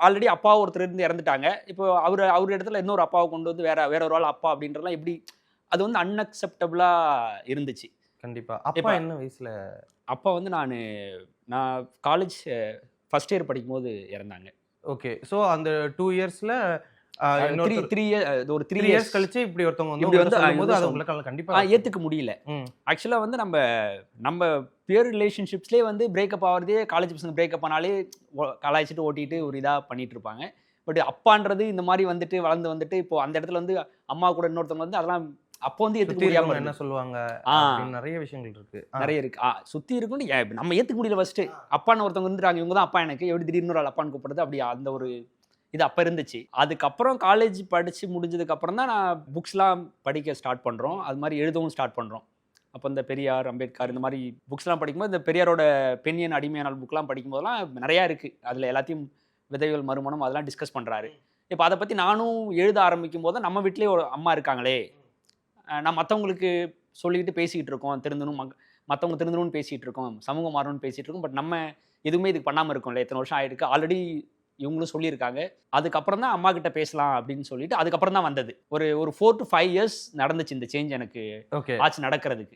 Already அப்பா ஒருத்தர் இருந்து இறந்துட்டாங்க. இப்போ அவர் இடத்துல இன்னொரு அப்பாவை கொண்டு வந்து வேற ஒரு ஆள் அப்பா அப்படின்றதெல்லாம் எப்படி அது வந்து அன்அக்செப்டபிளா இருந்துச்சு. கண்டிப்பா. அப்பா இப்ப என்ன வயசுல? அப்பா வந்து நான் காலேஜ் ஃபர்ஸ்ட் இயர் படிக்கும்போது இறந்தாங்க. ஓகே. சோ அந்த 2 இயர்ஸ்ல த்ரீ இன்னொருத்தர் த்ரீ ஒரு 3 3 இயர்ஸ் இயர்ஸ் கழிச்சு இப்படி ஒருத்தவங்க வந்து இப்படி உங்கள்ட்ட வந்து சொல்லும்போது இவங்க அது உங்களுக்கு கண்டிப்பா ஏத்துக்க முடியல. ம். ஆக்சுவலா வந்து நம்ம பியர் ரிலேஷன்ஷிப்ஸ்லயே வந்து பிரேக்கப் ஆவறதே காலேஜ் பசங்க பிரேக்கப் ஆனாலே கலாய்ச்சிட்டு ஓட்டிட்டு ஒரு இதா பண்ணிட்டு இருப்பாங்க. பட் அப்பான்றது இந்த மாரி வந்துட்டு வளர்ந்து வந்துட்டு இப்போ அந்த இடத்துல வந்து அம்மா கூட இன்னொருத்தவங்க வந்து அதெல்லாம் அப்போ வந்து ஏத்துக்க சுத்தி முடியாம இருக்கவங்க என்ன இருந்தது. சொல்லுவாங்க ஆ அப்படின்னு நெறைய விஷயங்கள் இருக்கு. நெறைய இருக்கு. சுத்தி இருக்குன்னு நம்ம ஏத்துக்க முடியல ஃபர்ஸ்ட்டு. அப்பான்னு ஒருத்தவங்க இருந்துட்டாங்க. இவங்க தான் அப்பா எனக்கு. எப்படி திடீர்னு ஒரு ஆள் அப்பான்னு கூப்பிடுறது அப்படி அந்த ஒரு இது அப்ப இருந்துச்சு. அதுக்கப்புறம் காலேஜ் படிச்சு முடிஞ்சதுக்கு அப்புறம் தான் நான் புக்ஸ்லாம் படிக்க ஸ்டார்ட் பண்றோம். அது மாரி எழுதவும் ஸ்டார்ட் பண்றோம். அப்ப இந்த பெரியார், அம்பேத்கர் இந்த மாரி புக்ஸ்லாம் படிக்கும்போது இந்த பெரியாரோட பெண்ணியன் அடிமையானால் புக்லாம் படிக்கும்போதெல்லாம் நெறையா இருக்கு. அதுல எல்லாத்தையும் விதைகள் மறுமணம் அதெல்லாம் டிஸ்கஸ் பண்றாரு. இப்ப அத பத்தி நானும் எழுத ஆரம்பிக்கும்போது நம்ம வீட்லயே ஒரு அம்மா இருக்காங்களே. நான் மத்தவங்களுக்கு சொல்லிக்கிட்டு பேசிக்கிட்டு இருக்கோம். திருந்தணும் மத்தவங்க திருந்தணும்னு பேசிட்டு இருக்கோம். சமூகம் மாறணும்னு பேசிட்டு இருக்கோம். பட் நம்ம எதுவுமே இதுக்கு பண்ணாம இருக்கோம்ல. இத்தன வருஷம் ஆயிருக்கு. ஆல்ரெடி இவங்களும் சொல்லியிருக்காங்க. அதுக்கப்புறம் தான் அம்மா கிட்ட பேசலாம் அப்படின்னு சொல்லிட்டு, அதுக்கப்புறம் தான் வந்தது. ஒரு 4 to 5 இயர்ஸ் நடந்துச்சு இந்த சேஞ்ச் எனக்கு ஓகே. ஆச்சு நடக்கிறதுக்கு.